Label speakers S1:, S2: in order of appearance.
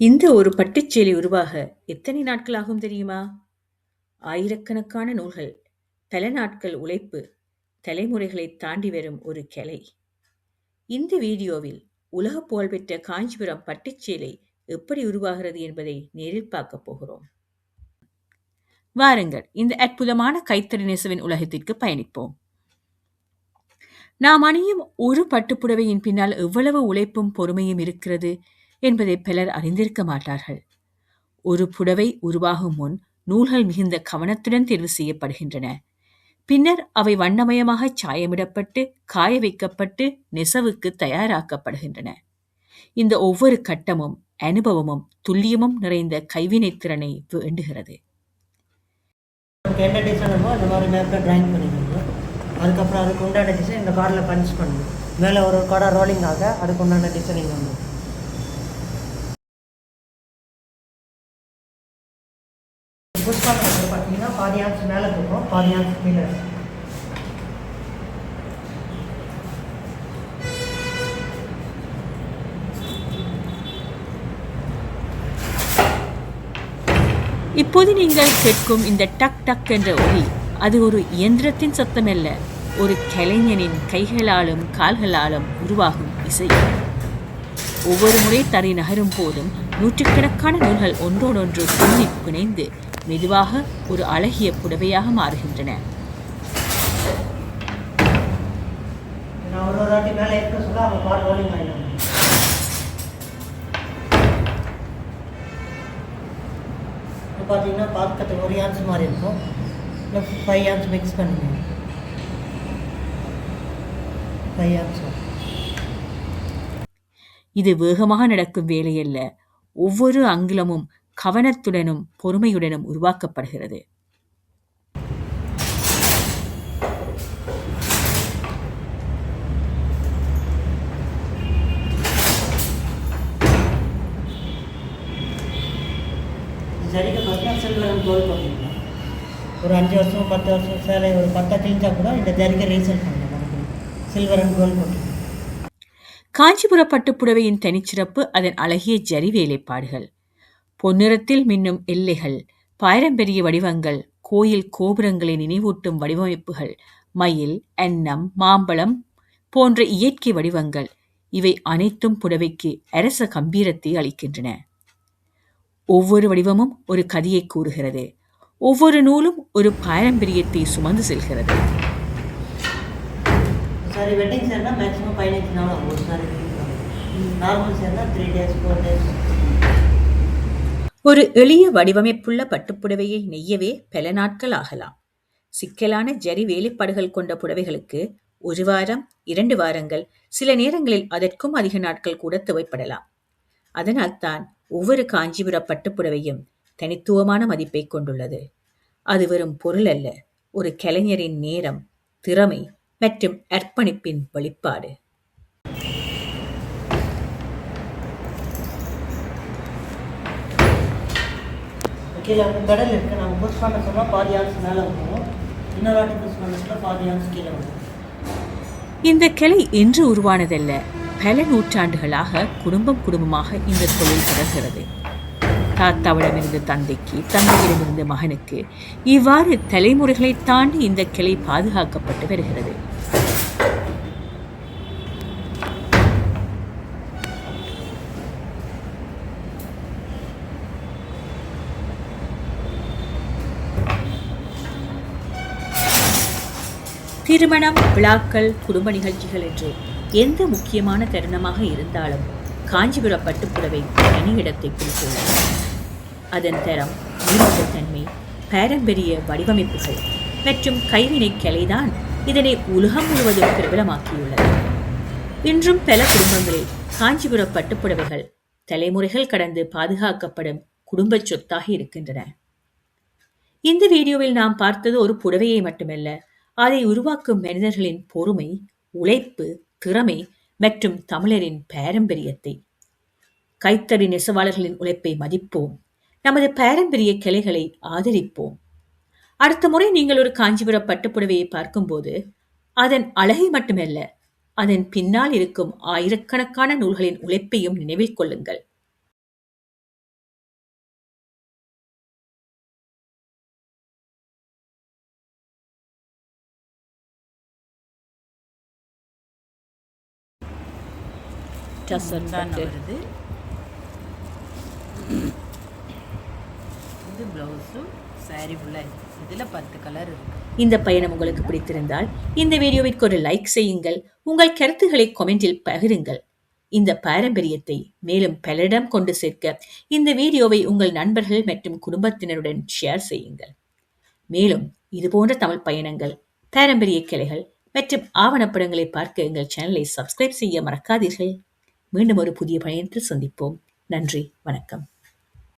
S1: இந்த ஒரு பட்டுச்சேலை உருவாக எத்தனை நாட்கள் ஆகும் தெரியுமா? ஆயிரக்கணக்கான நூல்கள், பல நாட்கள் உழைப்பு, தலைமுறைகளைத் தாண்டி வரும் ஒரு கலை. இந்த வீடியோவில் உலக புகழ்பெற்ற காஞ்சிபுரம் பட்டுச்சேலை எப்படி உருவாகிறது என்பதை நேரில் பார்க்கப் போகிறோம். வாருங்கள், இந்த அற்புதமான கைத்தறி நெசவின் உலகத்திற்கு பயணிப்போம். நாம் அணியும் ஒரு பட்டுப்புடவையின் பின்னால் எவ்வளவு உழைப்பும் பொறுமையும் இருக்கிறது என்பதை பலர் அறிந்திருக்க மாட்டார்கள். ஒரு புடவை உருவாகும் முன் நூல்கள் மிகுந்த கவனத்துடன் தேர்வு செய்யப்படுகின்றன. பின்னர் அவை வண்ணமயமாக சாயமிடப்பட்டு காய வைக்கப்பட்டு நெசவுக்கு தயாராக்கப்படுகின்றன. இந்த ஒவ்வொரு கட்டமும் அனுபவமும் துல்லியமும் நிறைந்த கைவினைத் திறனை வேண்டுகிறது.
S2: என்ன டிசைனுமோ இந்த மாதிரி மேப்பில் ட்ராயிங் பண்ணிக்கணும். அதுக்கப்புறம் அதுக்கு உண்டான டிசைன் இந்த கார்டில் பஞ்ச் பண்ணணும். மேலே ஒரு கார்டை ரோலிங் ஆக அதுக்கு உண்டான டிசைனிங் வந்து புஷ் பண்ணுறது பார்த்தீங்கன்னா பாதி ஆன்ஸ் மேலே தூக்கும், பாதி ஆன்ஸ் கீழே.
S1: இப்போது நீங்கள் கேட்கும் இந்த டக் டக் என்ற ஒலி, அது ஒரு இயந்திரத்தின் சத்தமல்ல, ஒரு கலைஞனின் கைகளாலும் கால்களாலும் உருவாகும் இசை. ஒவ்வொரு முறை தறி நகரும் போதும் நூற்றுக்கணக்கான நூல்கள் ஒன்றோடொன்று பின்னி பிணைந்து மெதுவாக ஒரு அழகிய புடவையாக மாறுகின்றன.
S2: பார்த்தீங்கன்னா பார்க்கறதுக்கு ஒரு ஆன்ஸ் மாதிரி இருக்கும், இல்லை 5 ஆன்ஸ் மிக்ஸ் பண்ணுங்க. 5 ஆன்ஸ்.
S1: இது வேகமாக நடக்கும் வேலையல்ல, ஒவ்வொரு அங்குலமும் கவனத்துடனும் பொறுமையுடனும் உருவாக்கப்படுகிறது.
S2: சரிக்கு பார்த்தீங்கன்னா சில்வர் கோல்டு போட்டிங்கன்னா ஒரு 5 வருஷம் 10 வருஷம் சேலை ஒரு 10 கிழிஞ்சா கூட இந்த ஜரிகை ரீசேல் பண்ணலாம். நமக்கு சில்வர் அண்ட் கோல்டு போட்டிங்கன்னா.
S1: காஞ்சிபுர பட்டுப்புடவையின் தனிச்சிறப்பு அதன் அழகிய ஜரி வேலைப்பாடுகள், பொன்னிறத்தில் மின்னும் எல்லைகள், பாரம்பரிய வடிவங்கள், கோயில் கோபுரங்களை நினைவூட்டும் வடிவமைப்புகள், மயில், அன்னம், மாம்பழம் போன்ற இயற்கை வடிவங்கள், இவை அனைத்தும் புடவைக்கு அரச கம்பீரத்தை அளிக்கின்றன. ஒவ்வொரு வடிவமும் ஒரு கதையை கூறுகிறது. ஒவ்வொரு நூலும் ஒரு பாரம்பரியத்தை சுமந்து செல்கிறது.
S2: சாரி வெட்டிங் சேர்னா மேக்ஸிமம் 15 நாள் ஆகும். ஒரு சாரி நார்மல் சேர்னா 3 days 4 days.
S1: ஒரு எளிய வடிவமைப்புள்ள பட்டுப்புடவையை நெய்யவே பல நாட்கள் ஆகலாம். சிக்கலான ஜரி வேலைப்பாடுகள் கொண்ட புடவைகளுக்கு 1 வாரம் 2 வாரங்கள், சில நேரங்களில் அதற்கும் அதிக நாட்கள் கூட தேவைப்படலாம். அதனால்தான் ஒவ்வொரு காஞ்சிபுர பட்டுப்புடவையும் தனித்துவமான மதிப்பை கொண்டுள்ளது. அது வெறும் பொருள் அல்ல, ஒரு கலைஞரின் நேரம், திறமை மற்றும் அர்ப்பணிப்பின் வெளிப்பாடு.
S2: கீழே கடல் இருக்குது, நாங்கள் புஷ் பண்ண சொன்னால் பாதி ஆன்ஸ் மேலே வந்துடும், இன்னொரு வாட்டி புஷ் பண்ண சொன்னால் பாதி ஆன்ஸ் கீழே வந்துடும்.
S1: இந்த கிளை என்று உருவானதல்ல, பல நூற்றாண்டுகளாக குடும்பமாக இந்த தொழில் தொடர்கிறது. தாத்தாவிடமிருந்து தந்தைக்கு, தந்தையிடமிருந்து மகனுக்கு, இவ்வாறு தலைமுறைகளை தாண்டி இந்த கிளை பாதுகாக்கப்பட்டு வருகிறது. திருமணம், விழாக்கள், குடும்ப நிகழ்ச்சிகள் என்று எந்த முக்கியமான தருணமாக இருந்தாலும் காஞ்சிபுர பட்டுப்புடவை தனி இடத்தை பிடித்துள்ளது. அதன் தரம், நீடித்தன்மை, பாரம்பரிய வடிவமைப்புகள் மற்றும் கைவினை கலைதான் இதனை உலகம் முழுவதும் பிரபலமாக்கியுள்ளது. இன்றும் பல குடும்பங்களில் காஞ்சிபுர பட்டுப்புடவைகள் தலைமுறைகள் கடந்து பாதுகாக்கப்படும் குடும்ப சொத்தாக இருக்கின்றன. இந்த வீடியோவில் நாம் பார்த்தது ஒரு புடவையை மட்டுமல்ல, அதை உருவாக்கும் மனிதர்களின் பொறுமை, உழைப்பு, திறமை மற்றும் தமிழரின் பாரம்பரியத்தை. கைத்தறி நெசவாளர்களின் உழைப்பை மதிப்போம், நமது பாரம்பரிய கலைகளை ஆதரிப்போம். அடுத்த முறை நீங்கள் ஒரு காஞ்சிபுர பட்டுப்புடவையை பார்க்கும்போது அதன் அழகை மட்டுமல்ல, அதன் பின்னால் இருக்கும் ஆயிரக்கணக்கான நூல்களின் உழைப்பையும் நினைவில் கொள்ளுங்கள். டசர்
S3: முந்தான
S1: பட்டு.
S3: வருது. இது ப்ளவுஸும் சாரி ஃபுல்லாக இதில் 10 கலர் இருக்குது.
S1: இந்த பயணம் உங்களுக்கு பிடித்திருந்தால் இந்த வீடியோவிற்கு ஒரு லைக் செய்யுங்கள். உங்கள் கருத்துக்களை கொமெண்டில் பகிருங்கள். இந்த பாரம்பரியத்தை மேலும் பலரிடம் கொண்டு சேர்க்க இந்த வீடியோவை உங்கள் நண்பர்கள் மற்றும் குடும்பத்தினருடன் ஷேர் செய்யுங்கள். மேலும் இதுபோன்ற தமிழ் பயணங்கள், பாரம்பரிய கிளைகள் மற்றும் ஆவணப்படங்களை பார்க்க எங்கள் சேனலை சப்ஸ்கிரைப் செய்ய மறக்காதீர்கள். மீண்டும் ஒரு புதிய பயணத்தில் சந்திப்போம். நன்றி, வணக்கம்.